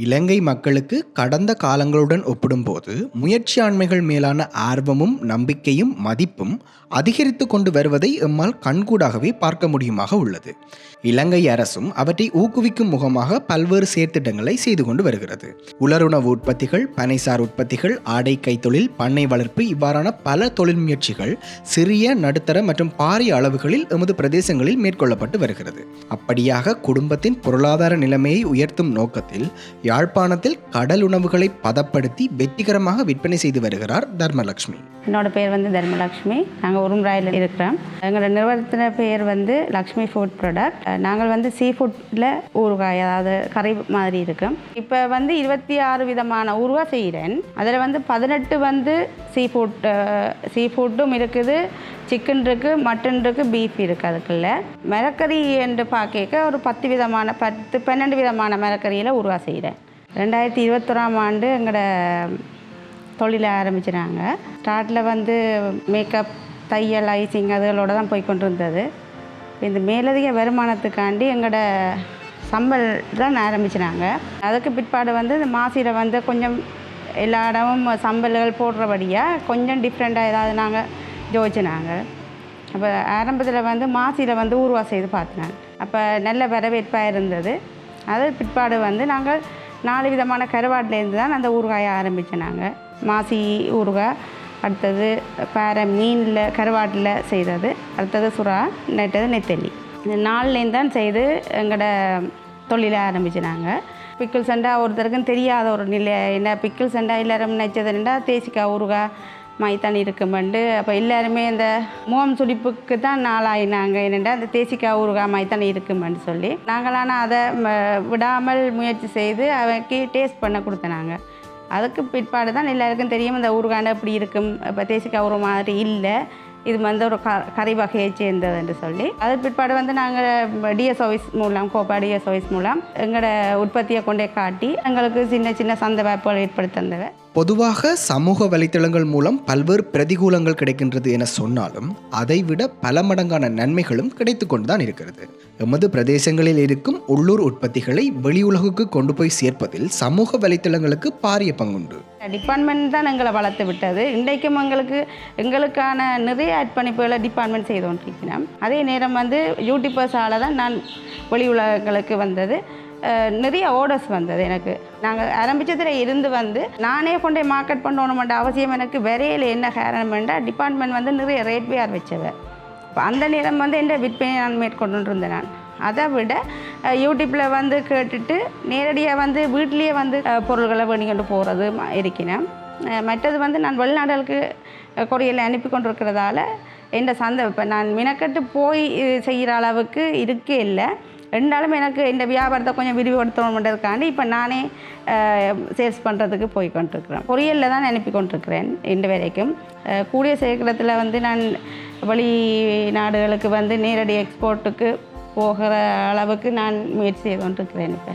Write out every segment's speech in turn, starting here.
இலங்கை மக்களுக்கு கடந்த காலங்களுடன் ஒப்பிடும்போது முயற்சியாண்மைகள் மேலான ஆர்வமும் நம்பிக்கையும் மதிப்பும் அதிகரித்து கொண்டு வருவதை எம்மால் கண்கூடாகவே பார்க்க முடியுமாக உள்ளது. இலங்கை அரசும் அவற்றை ஊக்குவிக்கும் முகமாக பல்வேறு செயற்திட்டங்களை செய்து கொண்டு வருகிறது. உலருணவு உற்பத்திகள், பனைசார் உற்பத்திகள், ஆடை கைத்தொழில், பண்ணை வளர்ப்பு இவ்வாறான பல தொழில் முயற்சிகள் சிறிய, நடுத்தர மற்றும் பாரிய அளவுகளில் எமது பிரதேசங்களில் மேற்கொள்ளப்பட்டு வருகிறது. அப்படியாக குடும்பத்தின் பொருளாதார நிலைமையை உயர்த்தும் நோக்கத்தில் யாழ்ப்பாணத்தில் கடல் உணவுகளை பதப்படுத்தி வெற்றிகரமாக விற்பனை செய்து வருகிறார் தர்மலட்சுமி. என்னோட பேர் தர்மலட்சுமி. நாங்கள் உரும்ராயில் இருக்கிறோம். எங்களோட நிறுவனத்தின் பேர் லக்ஷ்மி ஃபுட் ப்ராடக்ட். நாங்கள் சீ ஃபுட்டில் ஊறுகாய், அதாவது கறி மாதிரி இருக்கும். இப்போ 26 விதமான ஊறுகாய் செய்கிறேன். அதில் 18 சீ ஃபுட்டும் இருக்குது, சிக்கன் இருக்குது, மட்டன் இருக்குது, பீஃப் இருக்குது. அதுக்குள்ள மிளகறி என்று பார்க்க ஒரு 12 விதமான மிளகறியில் ஊறுகாய் செய்கிறேன். 2021ஆம் ஆண்டு எங்களோட தொழிலை ஆரம்பிச்சினாங்க. ஸ்டார்ட்டில் மேக்கப், தையல், ஐசிங் அதுகளோட தான் போய்கொண்டு இருந்தது. இந்த மேலதிக வருமானத்துக்காண்டி எங்களோட சம்பல் தான் ஆரம்பிச்சினாங்க. அதுக்கு பிற்பாடு இந்த மாசியில் கொஞ்சம் எல்லா இடமும் சம்பல்கள் போடுறபடியாக கொஞ்சம் டிஃப்ரெண்ட்டாக ஏதாவது நாங்கள் ஜோதிச்சினாங்க. அப்போ ஆரம்பத்தில் மாசியில் ஊறுகாய் செய்து பார்த்தினாங்க. அப்போ நல்ல வரவேற்பாக இருந்தது. அது பிற்பாடு நாங்கள் 4 விதமான கருவாட்டிலேருந்து தான் அந்த ஊறுகாயை ஆரம்பித்தோம். மாசி ஊறுகாய், அடுத்தது பாறை மீனில் கருவாட்டில் செய்தது, அடுத்தது சுறா, நெத்தலி. இந்த 4லேருந்து தான் செய்து எங்களோட தொழிலை ஆரம்பிச்சினாங்க. பிக்கிள் சண்டா ஒருத்தருக்கும் தெரியாத ஒரு நிலை. என்ன பிக்கிள் சண்டா எல்லாரும் நினச்சதுன்னா தேசிக்காய் ஊறுகாய் மைத்தானி இருக்குமெண்டு. அப்போ எல்லாருமே இந்த முகம் சுளிப்புக்கு தான் நாளாயினாங்க. என்னென்னா அந்த தேசிக்காய் ஊறுகாய் மைத்தானி இருக்குமென்னு சொல்லி நாங்களான அதை விடாமல் முயற்சி செய்து அவருக்கு டேஸ்ட் பண்ண கொடுத்தனாங்க. அதுக்கு பிற்பாடு தான் எல்லாருக்கும் தெரியும் இந்த ஊறுகாய் எப்படி இருக்கும். இப்போ தேசிக்காய் ஊறு மாதிரி இல்லை, இது ஒரு கறி வகையை சேர்ந்தது என்று சொல்லி அது பிற்பாடு நாங்கள் டிஎஸ் ஆஃபீஸ் மூலம், கோப்பா டிஎஸ் ஆஃபீஸ் மூலம் எங்களோட உற்பத்தியை கொண்டே காட்டி எங்களுக்கு சின்ன சின்ன சந்தை வாய்ப்புகள் ஏற்படுத்தி தந்தவை. பொதுவாக சமூக வலைத்தளங்கள் மூலம் பல்வேறு பிரதிகூலங்கள் கிடைக்கின்றது என சொன்னாலும் அதைவிட பல மடங்கான நன்மைகளும் கிடைத்து கொண்டுதான் இருக்கிறது. எமது பிரதேசங்களில் இருக்கும் உள்ளூர் உற்பத்திகளை வெளியுலகுக்கு கொண்டு போய் சேர்ப்பதில் சமூக வலைத்தளங்களுக்கு பாரிய பங்குண்டு. டிபார்ட்மெண்ட் தான் எங்களை வளர்த்து விட்டது. இன்றைக்கும் எங்களுக்கான நிறைய அர்ப்பணிப்புகளை டிபார்ட்மெண்ட் செய்து கொண்டிருக்கிறோம். அதே நேரம் யூடியூபர்ஸால் தான் நான் வெளி உலகங்களுக்கு வந்தது. நிறைய ஆர்டர்ஸ் வந்தது எனக்கு. நாங்கள் ஆரம்பித்ததில் இருந்து நானே கொண்டே மார்க்கெட் பண்ணணுமென்ற அவசியம் எனக்கு வரையில். என்ன காரணம்னா டிபார்ட்மெண்ட் நிறைய ரேட் வேர் வச்சவை. இப்போ அந்த நேரம் எந்த விற்பனை நான் மேற்கொண்டு இருந்தேன். நான் அதை விட யூடியூப்பில் கேட்டுட்டு நேரடியாக வீட்லேயே பொருள்களை வேணிக்கொண்டு போகிறது இருக்கிறேன். மற்றது நான் வெளிநாடுகளுக்கு கொரியரில் அனுப்பி கொண்டிருக்கிறதால எந்த சந்தை இப்போ நான் மினக்கட்டு போய் செய்கிற அளவுக்கு இருக்கே இல்லை. ரெண்டாலும் எனக்கு இந்த வியாபாரத்தை கொஞ்சம் விரிவுபடுத்தணுன்றதுக்காண்டி இப்போ நானே சேல்ஸ் பண்ணுறதுக்கு போய் கொண்டிருக்கிறேன். கொரியரில் தான் அனுப்பி கொண்டிருக்கிறேன் இன்று வரைக்கும். கூடிய சீக்கிரத்தில் நான் வெளிநாடுகளுக்கு நேரடி எக்ஸ்போர்ட்டுக்கு போகிற அளவுக்கு நான் முயற்சி செய்து கொண்டிருக்கிறேன். இப்போ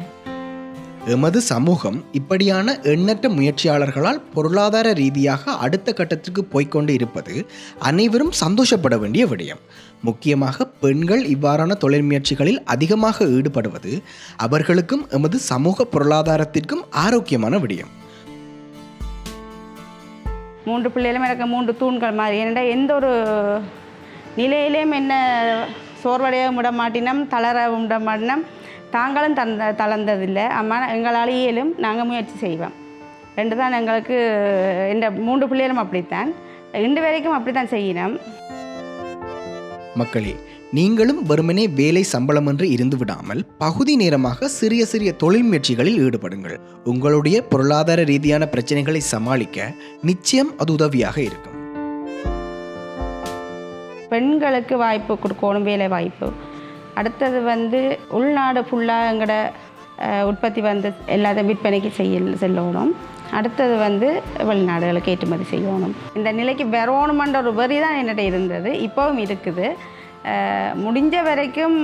எமது சமூகம் இப்படியான எண்ணற்ற முயற்சியாளர்களால் பொருளாதார ரீதியாக அடுத்த கட்டத்திற்கு போய்கொண்டு இருப்பது அனைவரும் சந்தோஷப்பட வேண்டிய விடயம். முக்கியமாக பெண்கள் இவ்வாறான தொழில் முயற்சிகளில் அதிகமாக ஈடுபடுவது அவர்களுக்கும் எமது சமூக பொருளாதாரத்திற்கும் ஆரோக்கியமான விடயம். 3 பிள்ளைகளும் எனக்கு 3 தூண்கள் மாதிரி. ஏன்னா எந்த ஒரு நிலையிலையும் என்ன சோர்வடையவும் விட மாட்டினோம், தளரவும் விட மாட்டினோம். தாங்களும் தளர்ந்ததில்லை. அம்மா எங்களால் இயலும், நாங்கள் முயற்சி செய்வோம். 2 தான் எங்களுக்கு. இந்த 3 பிள்ளைகளும் அப்படித்தான், இன்று வரைக்கும் அப்படித்தான் செய்யணும். மக்களே, நீங்களும் வெறுமனே வேலை சம்பளம் என்று இருந்து விடாமல் பகுதி நேரமாக சிறிய சிறிய தொழில் முயற்சிகளில் ஈடுபடுங்கள். உங்களுடைய பொருளாதார ரீதியான பிரச்சனைகளை சமாளிக்க நிச்சயம் அது உதவியாக இருக்கும். பெண்களுக்கு வாய்ப்பு கொடுக்கணும், வேலை வாய்ப்பு. அடுத்தது உள்நாடு ஃபுல்லாக எங்களோட உற்பத்தி எல்லாத்தையும் விற்பனைக்கு செல்லணும். அடுத்தது வெளிநாடுகளுக்கு ஏற்றுமதி செய்யணும். இந்த நிலைக்கு வரணுமென்ற ஒரு வரி தான் என்னிட இருந்தது, இப்போவும் இருக்குது. முடிஞ்ச வரைக்கும்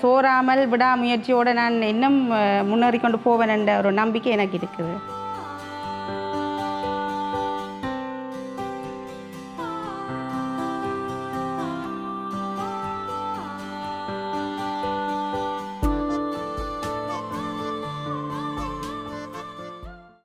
சோறாமல் விடாமுயற்சியோடு நான் இன்னும் முன்னேறி கொண்டு போவேன் என்ற ஒரு நம்பிக்கை எனக்கு இருக்குது.